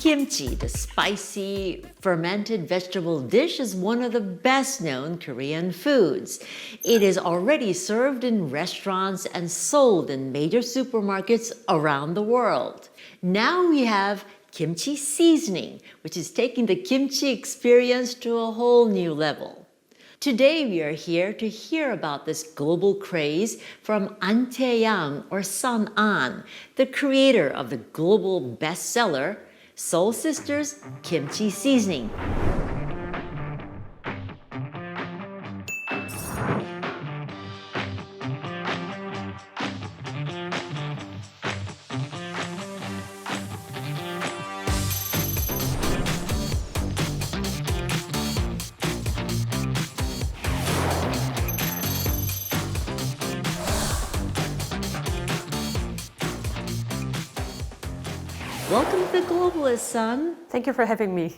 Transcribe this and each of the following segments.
Kimchi, the spicy fermented vegetable dish, is one of the best-known Korean foods. It is already served in restaurants and sold in major supermarkets around the world. Now we have kimchi seasoning, which is taking the kimchi experience to a whole new level. Today we are here to hear about this global craze from An Tae-yang or Sun An, the creator of the global bestseller Soul Sisters Kimchi Seasoning. Welcome to the Globalists, Sun. Thank you for having me.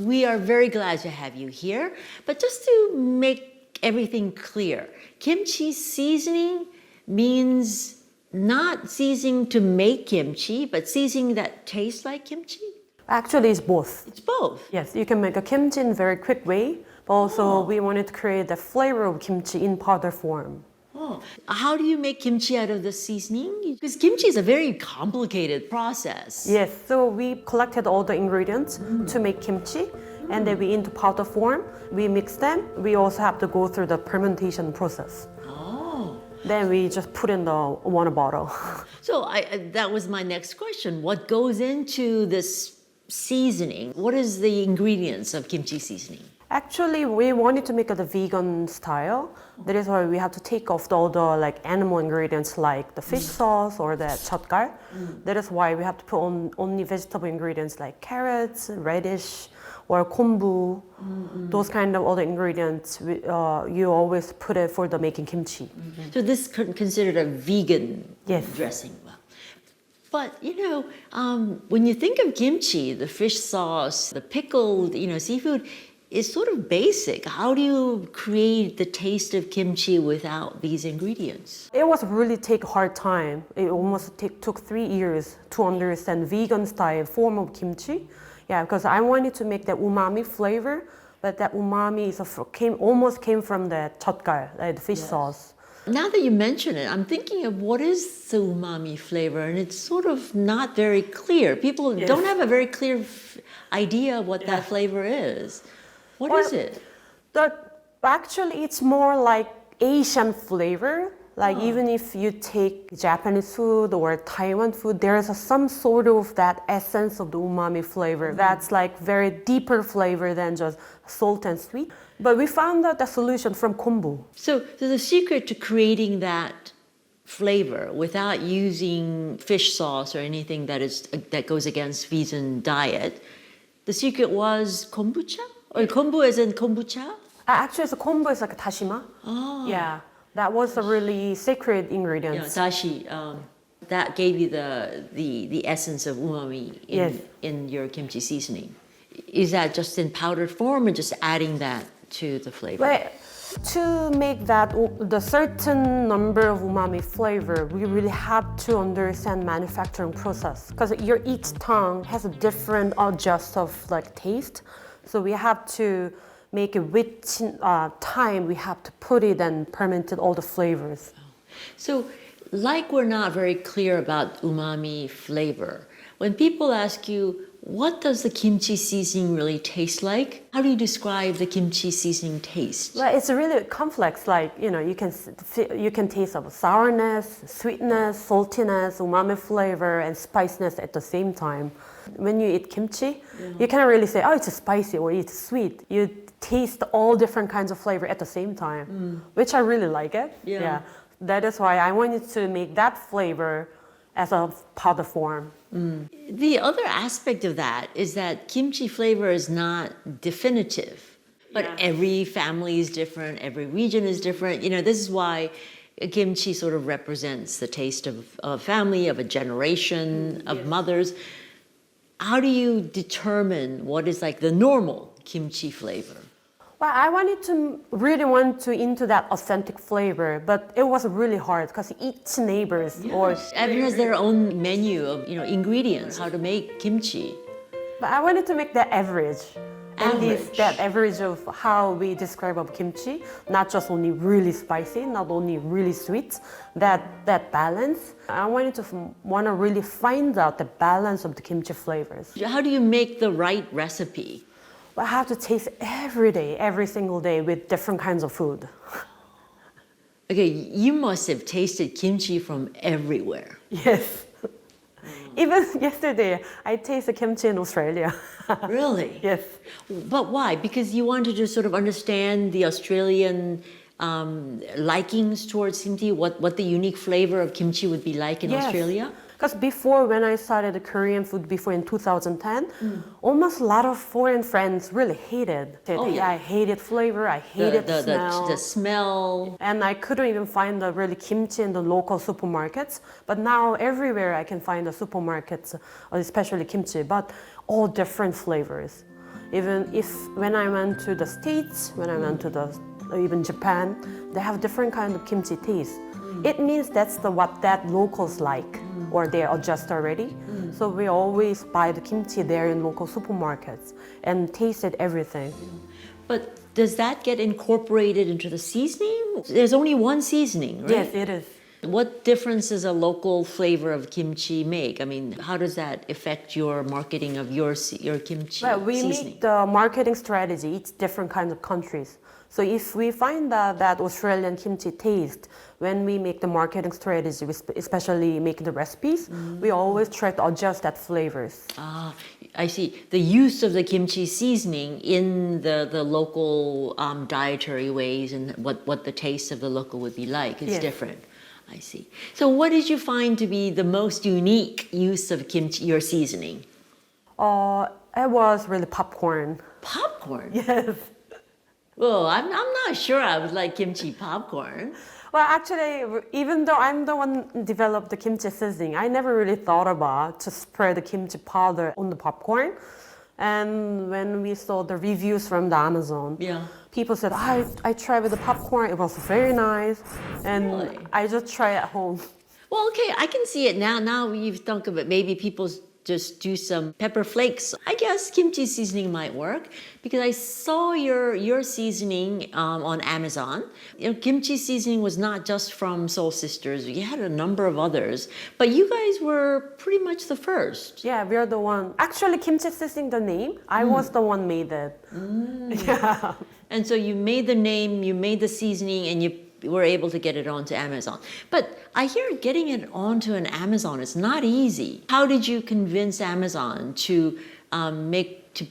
We are very glad to have you here. But just to make everything clear, kimchi seasoning means not seasoning to make kimchi, but seasoning that tastes like kimchi? Actually, it's both. It's both. Yes, you can make a kimchi in a very quick way, but also we wanted to create the flavor of kimchi in powder form. Oh, how do you make kimchi out of the seasoning? Because kimchi is a very complicated process. Yes, so we collected all the ingredients to make kimchi, and then we into powder form. We mix them. We also have to go through the fermentation process. Oh. Then we just put in the water bottle. So that was my next question. What goes into this seasoning? What is the ingredients of kimchi seasoning? Actually, we wanted to make it a vegan style. That is why we have to take off all the animal ingredients like the fish sauce or the 젓갈. That is why we have to put on only vegetable ingredients like carrots, radish, or kombu. Those kind of other ingredients you always put it for the making kimchi. So this is considered a vegan Yes. dressing. But, when you think of kimchi, the fish sauce, the pickled, seafood, is sort of basic. How do you create the taste of kimchi without these ingredients? It was really take hard time. It almost took 3 years to understand vegan style form of kimchi. Yeah, because I wanted to make that umami flavor, but that umami almost came from the 젓갈, like the fish sauce. Now that you mention it, I'm thinking of what is the umami flavor, and it's sort of not very clear. People don't have a very clear idea of what that flavor is. What is it? Actually, it's more like Asian flavor. Like even if you take Japanese food or Taiwan food, there's some sort of that essence of the umami flavor. That's like very deeper flavor than just salt and sweet. But we found out the solution from kombu. So the secret to creating that flavor without using fish sauce or anything that goes against vegan diet, the secret was kombucha? Or kombu as in kombucha? Actually, the kombu is like a dashima. Oh. Yeah, that was a really sacred ingredient. Yeah, dashi. That gave you the essence of umami in your kimchi seasoning. Is that just in powdered form or just adding that to the flavor? But to make that the certain number of umami flavor, we really have to understand manufacturing process because each tongue has a different adjust of taste. So we have to make it which time we have to put it and ferment all the flavors. So, like we're not very clear about umami flavor, when people ask you, what does the kimchi seasoning really taste like? How do you describe the kimchi seasoning taste? Well, it's really complex. You can taste of sourness, sweetness, saltiness, umami flavor, and spiciness at the same time. When you eat kimchi, you can't really say, oh, it's spicy or it's sweet. You taste all different kinds of flavor at the same time, which I really like it. Yeah. That is why I wanted to make that flavor as a powder form. The other aspect of that is that kimchi flavor is not definitive, but every family is different, every region is different. This is why kimchi sort of represents the taste of a family, of a generation, of mothers. How do you determine what is like the normal kimchi flavor? Well, I really want to into that authentic flavor, but it was really hard because each neighbors or everyone has their own menu of ingredients how to make kimchi. But I wanted to make that average. And Average. that average of how we describe of kimchi, not just only really spicy, not only really sweet, that balance. I wanted to want to really find out the balance of the kimchi flavors. How do you make the right recipe? I have to taste every day, every single day with different kinds of food. Okay, you must have tasted kimchi from everywhere. Yes. Even yesterday, I tasted kimchi in Australia. Really? Yes. But why? Because you wanted to sort of understand the Australian likings towards kimchi, what the unique flavor of kimchi would be like in Australia? Because before, when I started the Korean food before in 2010, almost a lot of foreign friends really hated it. Oh, yeah. I hated flavor, I hated smell. The smell. And I couldn't even find the really kimchi in the local supermarkets. But now everywhere I can find the supermarkets, especially kimchi, but all different flavors. Even if when I went to the States, when I went to even Japan, they have different kind of kimchi taste. It means that's what that locals like, or they adjust already. So we always buy the kimchi there in local supermarkets and tasted everything. But does that get incorporated into the seasoning? There's only one seasoning, right? Yes, it is. What difference does a local flavor of kimchi make? I mean, how does that affect your marketing of your kimchi Well, we seasoning? make the marketing strategy. It's different kinds of countries. So if we find that Australian kimchi taste, when we make the marketing strategy, especially making the recipes, we always try to adjust that flavors. Ah, I see. The use of the kimchi seasoning in the local dietary ways and what the taste of the local would be like is Yes. different. I see. So what did you find to be the most unique use of kimchi, your seasoning? It was really popcorn. Popcorn? Yes. Well, I'm not sure I would like kimchi popcorn. Well, actually, even though I'm the one who developed the kimchi seasoning, I never really thought about to spread the kimchi powder on the popcorn. And when we saw the reviews from the Amazon, Yeah. people said, I tried with the popcorn, it was very nice. And Really? I just try at home. Well, okay, I can see it now. Now you've thunk of it. Maybe people just do some pepper flakes. I guess kimchi seasoning might work because I saw your seasoning on Amazon. You know, kimchi seasoning was not just from Soul Sisters. You had a number of others, but you guys were pretty much the first. Yeah, we are the one. Actually, kimchi seasoning, the name, I was the one made it. Yeah. And so you made the name, you made the seasoning, and you were able to get it onto Amazon. But I hear getting it onto an Amazon is not easy. How did you convince Amazon to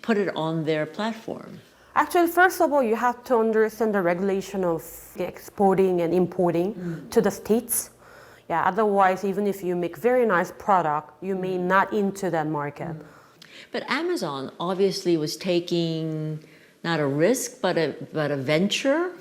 put it on their platform? Actually, first of all, you have to understand the regulation of exporting and importing to the States. Yeah, otherwise, even if you make very nice product, you may not into that market. But Amazon obviously was taking not a risk, but a venture.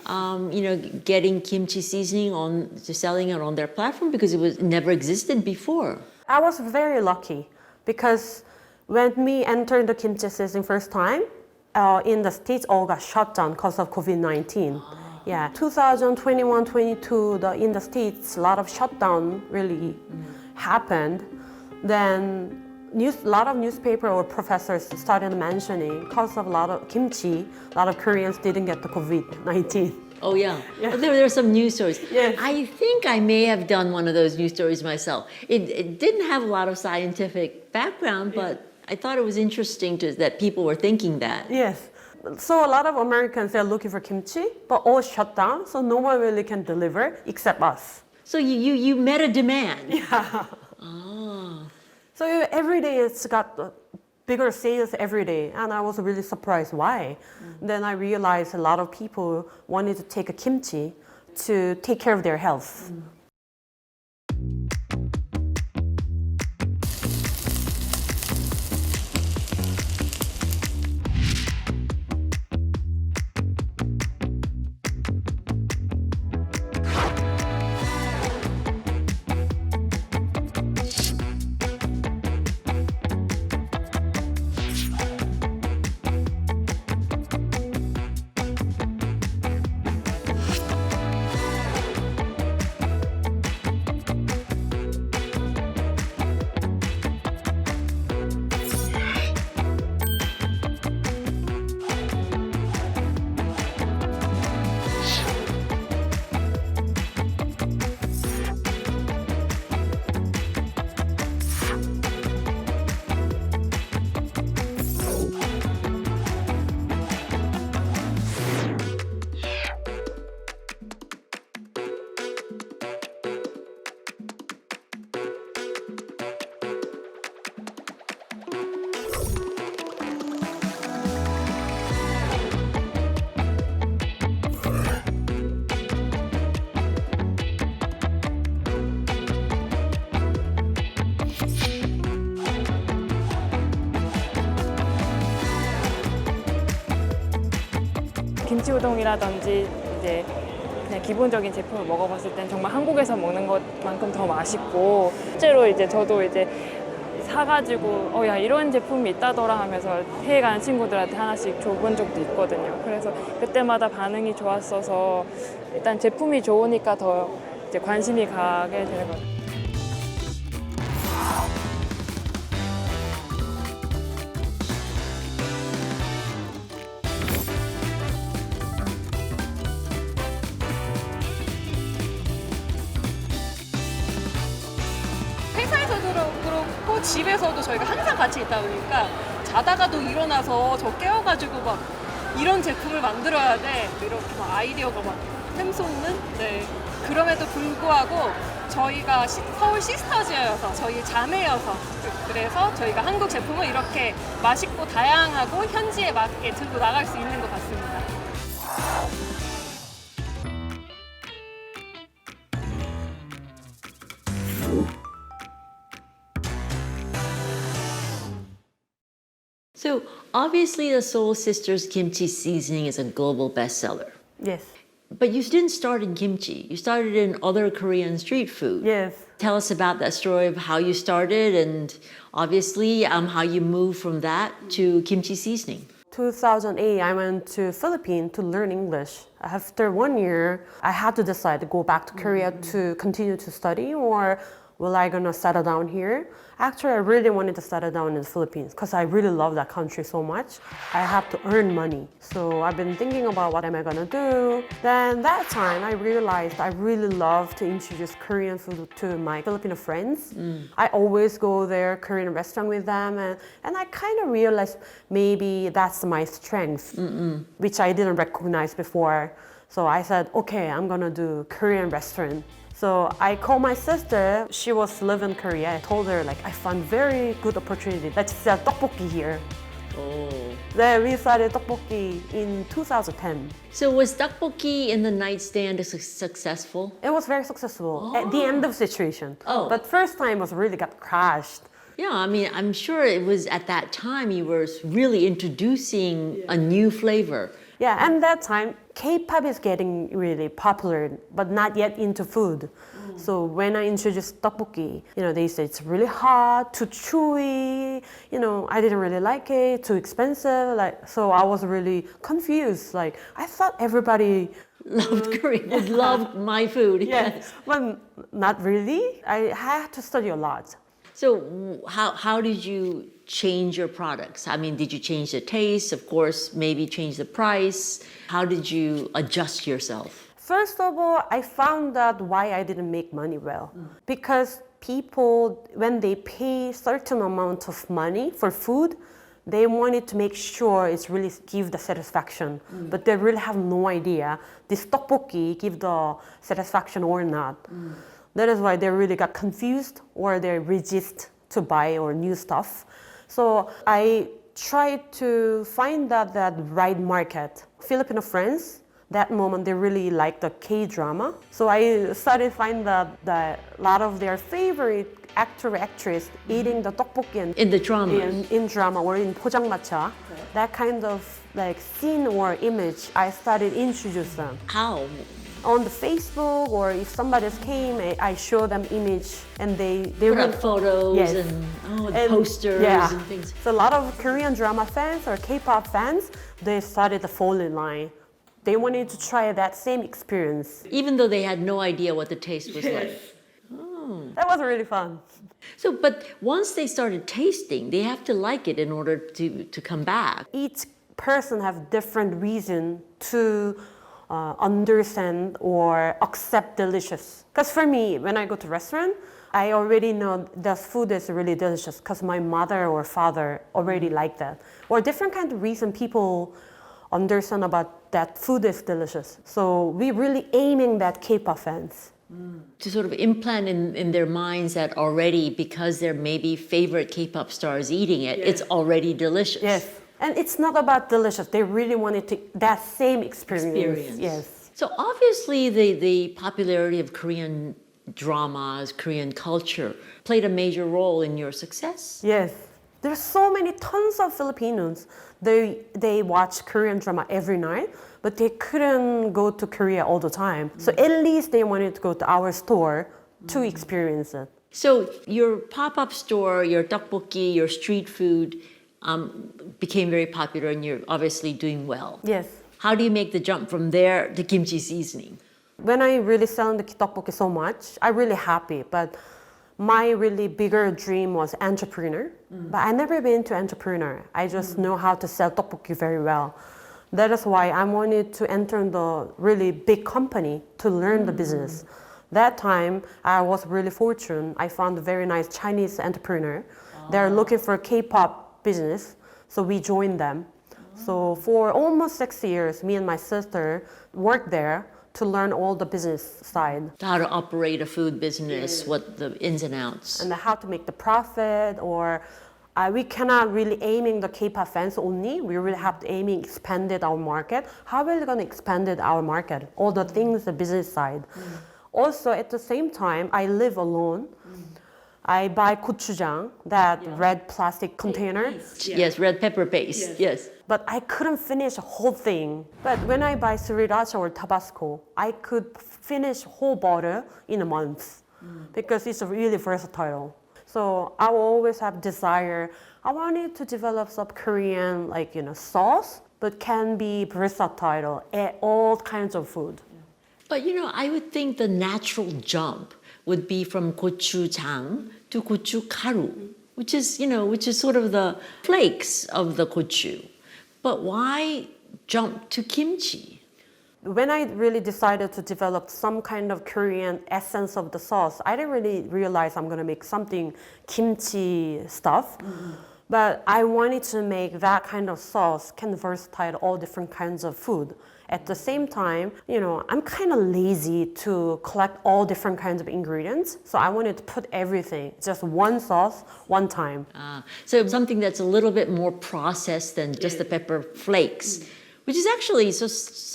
Getting kimchi seasoning selling it on their platform because it never existed before. I was very lucky because when we entered the kimchi seasoning first time, in the States all got shut down because of COVID-19. Yeah, 2021-22, in the States, a lot of shutdown really happened. Then a lot of newspaper or professors started mentioning because of a lot of kimchi, a lot of Koreans didn't get the COVID-19. Oh yeah, There are some news stories. Yes. I think I may have done one of those news stories myself. It didn't have a lot of scientific background, but I thought it was interesting that people were thinking that. Yes. So a lot of Americans, they're looking for kimchi, but all shut down, so no one really can deliver except us. So you met a demand. Yeah. Oh. So every day it's got bigger sales every day, and I was really surprised why. Then I realized a lot of people wanted to take a kimchi to take care of their health. 김치 우동이라든지 이제 그냥 기본적인 제품을 먹어봤을 땐 정말 한국에서 먹는 것만큼 더 맛있고 실제로 이제 저도 이제 사가지고 야 이런 제품이 있다더라 하면서 해외 가는 친구들한테 하나씩 줘본 적도 있거든요. 그래서 그때마다 반응이 좋았어서 일단 제품이 좋으니까 더 이제 관심이 가게 되는 것 같아요. 회사에서도 그렇고 집에서도 저희가 항상 같이 있다 보니까 자다가도 일어나서 저 깨워가지고 막 이런 제품을 만들어야 돼 이렇게 막 아이디어가 막 샘솟는 네. 그럼에도 불구하고 저희가 서울 시스터즈여서 저희 자매여서 그래서 저희가 한국 제품을 이렇게 맛있고 다양하고 현지에 맞게 들고 나갈 수 있는 것 같습니다. So obviously the Soul Sisters kimchi seasoning is a global bestseller. Yes. But you didn't start in kimchi. You started in other Korean street food. Yes. Tell us about that story of how you started and obviously how you moved from that to kimchi seasoning. 2008, I went to Philippines to learn English. After 1 year, I had to decide to go back to Korea to continue to study or will I gonna settle down here? Actually, I really wanted to settle down in the Philippines because I really love that country so much. I have to earn money. So I've been thinking about what am I gonna do. Then that time I realized I really love to introduce Korean food to my Filipino friends. I always go there, Korean restaurant with them and I kind of realized maybe that's my strength, which I didn't recognize before. So I said, okay, I'm gonna do Korean restaurant. So I called my sister. She was living in Korea. I told her like I found very good opportunity. Let's sell tteokbokki here. Oh. Then we started tteokbokki in 2010. So was tteokbokki in the nightstand successful? It was very successful at the end of the situation. Oh. But first time was really got crashed. Yeah, I mean, I'm sure it was at that time you were really introducing a new flavor. Yeah, and that time K-pop is getting really popular, but not yet into food. So when I introduced tteokbokki, they say it's really hot, too chewy. I didn't really like it, too expensive. So I was really confused. I thought everybody Loved Korean, loved my food. yes, but not really. I had to study a lot. So how did you change your products? I mean, did you change the taste? Of course, maybe change the price. How did you adjust yourself? First of all, I found out why I didn't make money well. Because people, when they pay certain amount of money for food, they wanted to make sure it's really give the satisfaction. But they really have no idea this tteokbokki give the satisfaction or not. That is why they really got confused or they resist to buy or new stuff. So I tried to find out that right market. Filipino friends, that moment they really like the K-drama. So I started find that a lot of their favorite actor actress eating the tteokbokki In the drama? in drama or in 포장마차. That kind of scene or image, I started introduce them. How? On the Facebook or if somebody else came, I show them image and they Put up really- photos Yes. and And- posters yeah. and things. So a lot of Korean drama fans or K-pop fans, they started to fall in line. They wanted to try that same experience. Even though they had no idea what the taste was like. That was really fun. So, but once they started tasting, they have to like it in order to come back. Each person have different reason to understand or accept delicious. Because for me, when I go to restaurant, I already know the food is really delicious because my mother or father already like that. Or different kind of reason people understand about that food is delicious. So we really aiming that K-pop fans. To sort of implant in their minds that already, because they're maybe favorite K-pop stars eating it, it's already delicious. Yes. And it's not about delicious. They really wanted to that same experience. Yes. So obviously the popularity of Korean dramas, Korean culture played a major role in your success? Yes. There's so many tons of Filipinos. They watch Korean drama every night, but they couldn't go to Korea all the time. So at least they wanted to go to our store to experience it. So your pop-up store, your tteokbokki, your street food became very popular and you're obviously doing well. Yes. How do you make the jump from there to kimchi seasoning? When I really selling the tteokbokki so much, I'm really happy. But my really bigger dream was entrepreneur. But I never been to entrepreneur. I just know how to sell tteokbokki very well. That is why I wanted to enter the really big company to learn the business. That time, I was really fortunate. I found a very nice Chinese entrepreneur. They're looking for a K-pop business, so we joined them. So for almost 6 years, me and my sister worked there to learn all the business side. How to operate a food business, what the ins and outs. And how to make the profit, or we cannot really aiming the K-pop fans only. We really have to aiming expanded our market. How are we going to expand our market? All the things, the business side. Also, at the same time, I live alone. I buy gochujang, that red plastic container. Yes, red pepper paste. Yes. But I couldn't finish the whole thing. But when I buy sriracha or Tabasco, I could finish whole bottle in a month because it's really versatile. So I will always have desire. I wanted to develop some Korean, sauce, but can be versatile at all kinds of food. But I would think the natural jump would be from gochujang to gochugaru, which is sort of the flakes of the gochu. But why jump to kimchi? When I really decided to develop some kind of Korean essence of the sauce, I didn't really realize I'm going to make something kimchi stuff. But I wanted to make that kind of sauce can versatile all different kinds of food. At the same time, I'm kind of lazy to collect all different kinds of ingredients. So I wanted to put everything, just one sauce, one time. So something that's a little bit more processed than just the pepper flakes, which is actually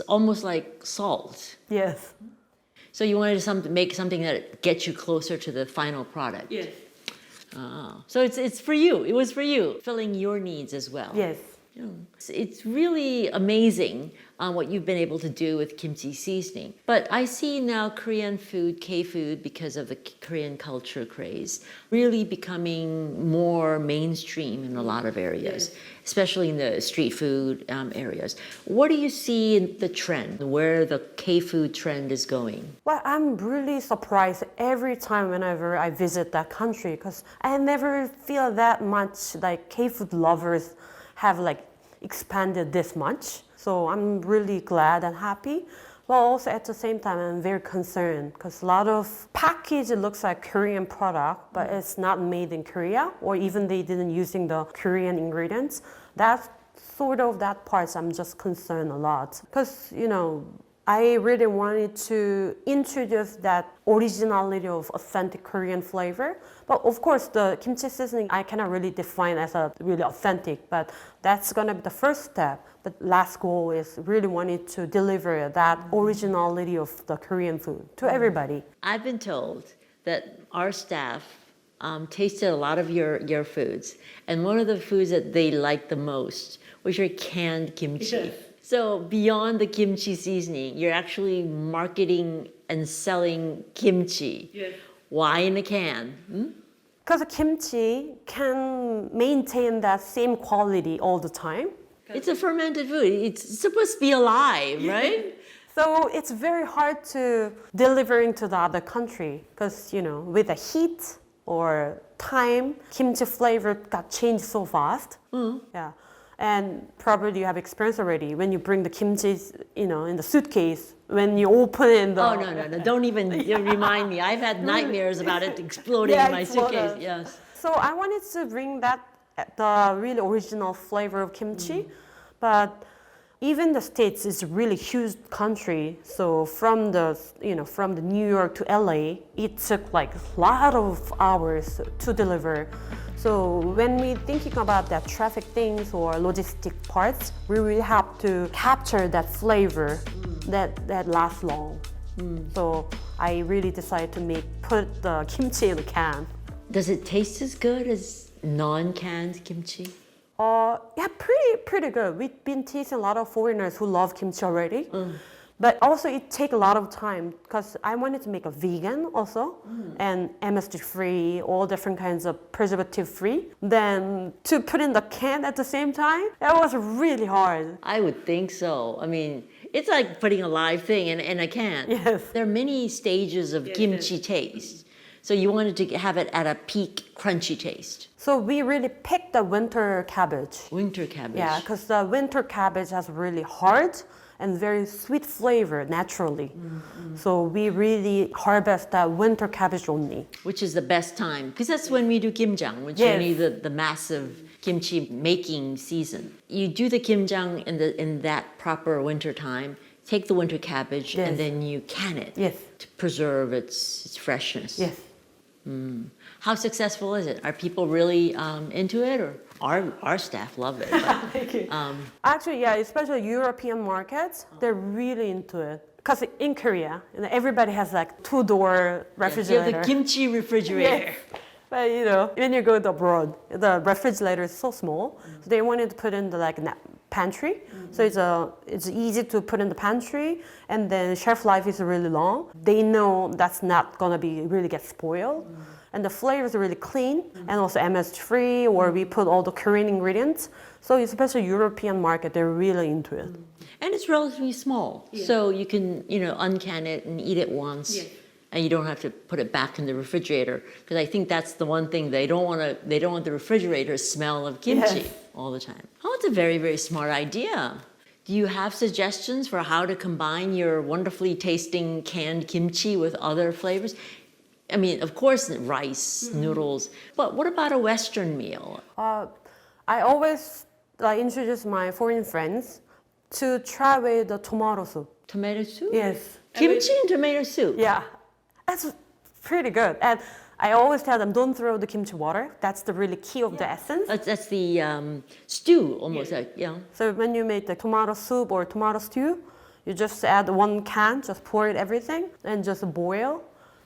almost like salt. Yes. So you wanted to make something that gets you closer to the final product. Yes. So it's for you. It was for you, filling your needs as well. Yes. It's really amazing what you've been able to do with kimchi seasoning. But I see now Korean food, K-food, because of the Korean culture craze, really becoming more mainstream in a lot of areas, especially in the street food areas. What do you see in the trend, where the K-food trend is going? Well, I'm really surprised every time whenever I visit that country because I never feel that much like K-food lovers have expanded this much. So I'm really glad and happy. But also at the same time, I'm very concerned because a lot of package looks like Korean product, but it's not made in Korea, or even they didn't using the Korean ingredients. That part I'm just concerned a lot because I really wanted to introduce that originality of authentic Korean flavor. But of course, the kimchi seasoning, I cannot really define as a really authentic, but that's gonna be the first step. But last goal is really wanted to deliver that originality of the Korean food to everybody. I've been told that our staff tasted a lot of your foods, and one of the foods that they liked the most was your canned kimchi. So beyond the kimchi seasoning, you're actually marketing and selling kimchi. Yes. Why in a can? Because kimchi can maintain that same quality all the time. It's a fermented food. It's supposed to be alive, right? So it's very hard to deliver into the other country because, with the heat or time, kimchi flavor got changed so fast. Yeah. And probably you have experience already when you bring the kimchi, in the suitcase, when you open it. Oh, no. Don't even remind me. I've had nightmares about it exploding in my suitcase. Yes. So I wanted to bring the really original flavor of kimchi. But even the States is a really huge country. So from the New York to LA, it took a lot of hours to deliver. So when we thinking about that traffic things or logistic parts, we really have to capture that flavor that lasts long. So I really decided to put the kimchi in the can. Does it taste as good as non-canned kimchi? Yeah, pretty good. We've been tasting a lot of foreigners who love kimchi already. But also it takes a lot of time because I wanted to make a vegan also and MSG free, all different kinds of preservative free. Then to put in the can at the same time, that was really hard. I would think so. I mean, it's like putting a live thing in a can. Yes. There are many stages of kimchi taste. So you wanted to have it at a peak crunchy taste. So we really picked the winter cabbage. Winter cabbage. Yeah, because the winter cabbage has really hard and very sweet flavor naturally. So we really harvest that winter cabbage only. Which is the best time. Because that's when we do kimjang, which Yes. is really the massive kimchi making season. You do the kimjang in that proper winter time, take the winter cabbage, Yes. and then you can it Yes. to preserve its freshness. Yes. How successful is it? Are people really into it, or our staff love it? But, Thank you. Actually, yeah, especially European markets, they're really into it. Because in Korea, everybody has like two-door you have refrigerator. the kimchi refrigerator. Yes. But when you go abroad, the refrigerator is so small. So they wanted to put in the pantry. So it's easy to put in the pantry, and then shelf life is really long. They know that's not gonna be really get spoiled. And the flavors are really clean and also MSG free, or we put all the Korean ingredients. So especially European market, they're really into it. And it's relatively small, so you can uncan it and eat it once, and you don't have to put it back in the refrigerator. Because I think that's the one thing they don't want the refrigerator smell of kimchi Yes. all the time. Oh, it's a very, very smart idea. Do you have suggestions for how to combine your wonderfully tasting canned kimchi with other flavors? I mean, of course, rice, noodles, but what about a Western meal? I always introduce my foreign friends to try with the tomato soup. Tomato soup? Yes. Kimchi and tomato soup? Yeah, that's pretty good. And I always tell them, don't throw the kimchi water. That's the really key of the essence. That's the stew, almost like, yeah. So when you make the tomato soup or tomato stew, you just add 1 can, just pour it everything, and just boil.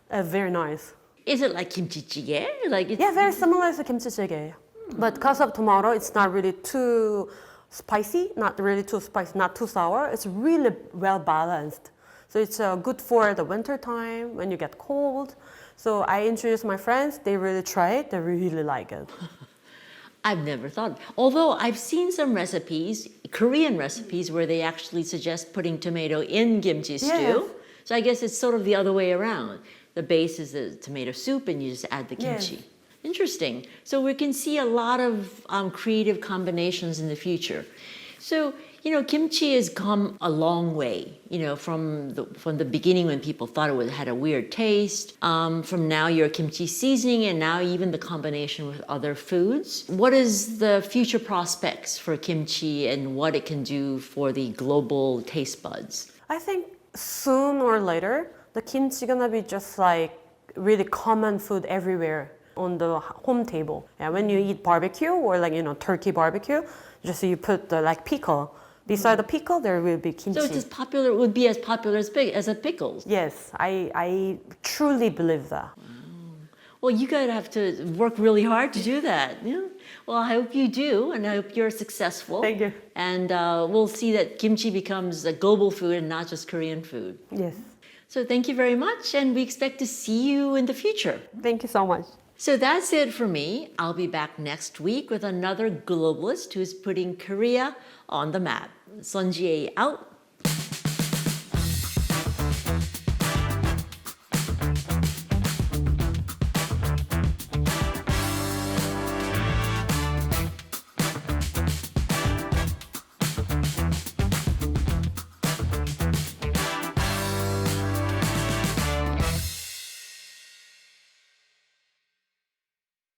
Very nice. Is it like kimchi jjigae? Like it's, Yeah, very similar to kimchi jjigae. But because of tomato, it's not really too spicy, not really too spicy, not too sour. It's really well balanced. So it's good for the winter time when you get cold. So I introduce my friends, they really try it, they really like it. I've never thought. Although I've seen some recipes, Korean recipes, where they actually suggest putting tomato in kimchi stew. Yes. So I guess it's sort of the other way around. The base is the tomato soup, and you just add the kimchi. Yes. Interesting. So we can see a lot of creative combinations in the future. So kimchi has come a long way. From the beginning when people thought it had a weird taste. From now your kimchi seasoning, and now even the combination with other foods. What is the future prospects for kimchi, and what it can do for the global taste buds? I think soon or later, the kimchi gonna be just like really common food everywhere on the home table. Yeah, when you eat barbecue or turkey barbecue, just you put the pickle. Beside the pickle, there will be kimchi. So it's would be as popular as a pickles. Yes, I truly believe that. Well, you gotta have to work really hard to do that. Yeah. Well, I hope you do, and I hope you're successful. Thank you. And we'll see that kimchi becomes a global food and not just Korean food. Yes. So thank you very much, and we expect to see you in the future. Thank you so much. So that's it for me. I'll be back next week with another globalist who's putting Korea on the map. Sun Ji out.